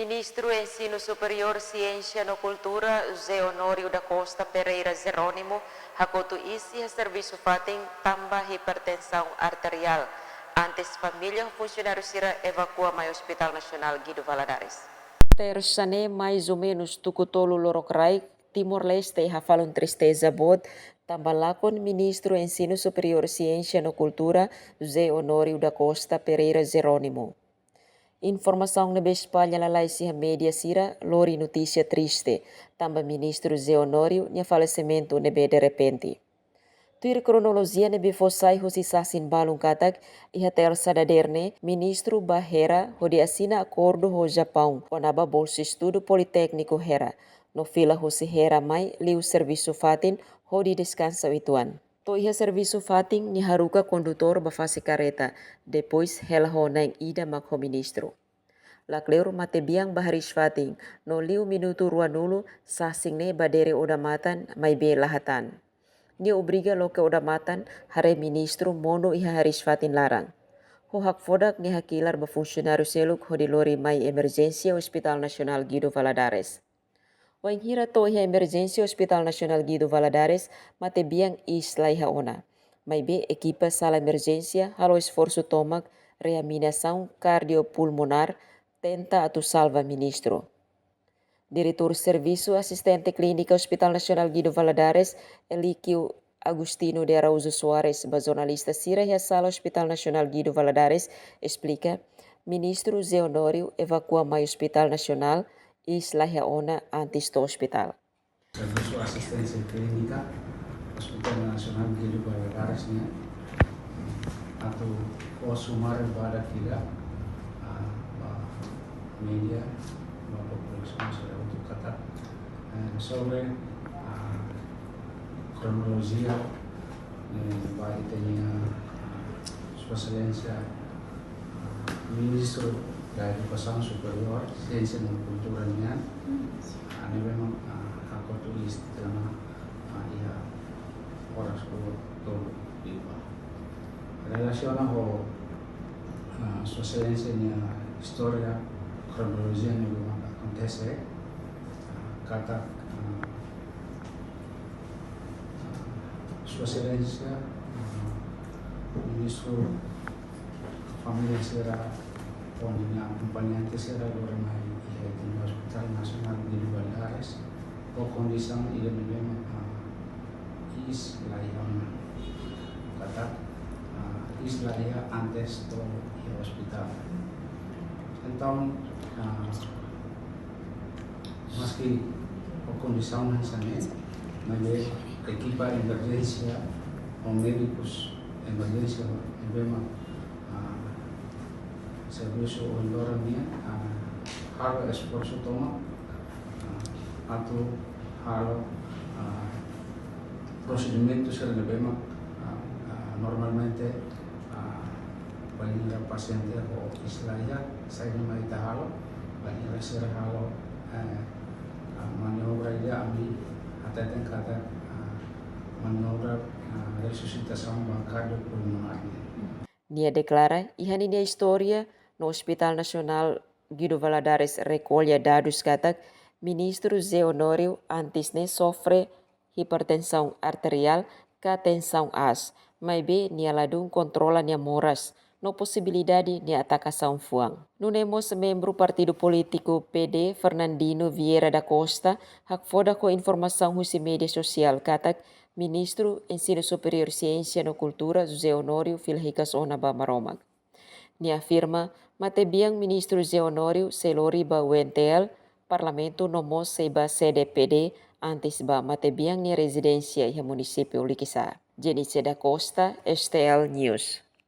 Ministro Ensino Superior, Ciência no Cultura, José Honorio da Costa Pereira Jerônimo, hakoto isi a serviço fating tambah hipertensão arterial. Antes família, funcionário sira evacua mai Hospital Nacional Guido Valadares. Tersane mais ou menos tukutolo lorokrai, Timor-Leste hafalon tristeza bod, tambalakon Ministro Ensino Superior, Ciência no Cultura, José Honorio da Costa Pereira Jerônimo. Informação na espalha lalai si media sira, lori notícia triste. Tamba ministro Zé Honório, nia falecimento nebe de repente. Tuir cronologia nebe fosai hosi sasin balung katak, iha tersa daderne, ministro Bahera, hodi asina acordo ho Japão, onaba bolsa estudo politécnico Hera. No fila hosi Hera mai, liu serviço fatin, hodi descansa ituan. To iha serviço fating ni haruka condutor bafasi careta, depois hela ho naing ida makho ministro. Lakleur mate biang baharis fating, no liu minuto ruanulu sasing ne badere odamatan may be lahatan. Ni obriga lo ke odamatan hare ministro mono iha haris fatin larang. Ho hak fodak ni hakilar ba funcionário seluk ho di lori may emergensia Hospital Nacional Guido Valadares. Waing hira to iha emergensia Hospital Nacional Guido Valadares mate biang isla iha ona. May be equipa sala emergensia halo esforço tomak reanimação cardiopulmonar tenta atu salva ministro. Diretor Serviço Assistente Clínica Hospital Nacional Guido Valadares, Eliquio Agustino de Araújo Soares, jornalista sira e sala Hospital Nacional Guido Valadares, explica, ministro Zé Honório evacua mai Hospital Nacional e isla ona antes do hospital. Serviço Assistência Clínica Hospital Nacional Guido Valadares, né? Atau sumar pada kita media população sudah untuk kata sobre kronologia baik tanya spesialisnya ministro dari Educação Superior, Ciência dan Kulturanya, ini memang aku tulis dalam ya orang sekolah tuh di relacionado con spesialisnya historia cronologia yang memang acontece kata spesialisnya ministro familia sera poninya acompañante sera lorena di Hospital Nacional di Valadares o condição ele memang isla yang kata isla ya antes do hospital. Então, meski condição nessa mas equipa emergência ou médicos emergência memang serviço ondornya hal esforço toma atau hal procedimento ser memang normalmente banyak paciente o istilahnya saya nama itu halo banyak ser halo maniobra dia ambil atau kata maniobra resuscitação cardiopulmonar. Nia declara ihan ini história no Hospital Nacional Guido Valadares recolhe dados katak ministro Zé Honório antes ne sofre hipertensão arterial ka tensão as, mai be nia ladung controla nia moras no possibilidade de atacação fuang. Nunemos membro partido político PD Fernandino Vieira da Costa hak foda ko informação husi media sosial katak ministro Ensino Superior Ciência no Cultura José Honório Filhicas Onaba Maromag. Ni afirma mate biang ministro José Honório selori ba UNTL parlamento nomos seba CDPD antes ba mate biang ni residência iha município Likisa. Jenice da Costa, STL News.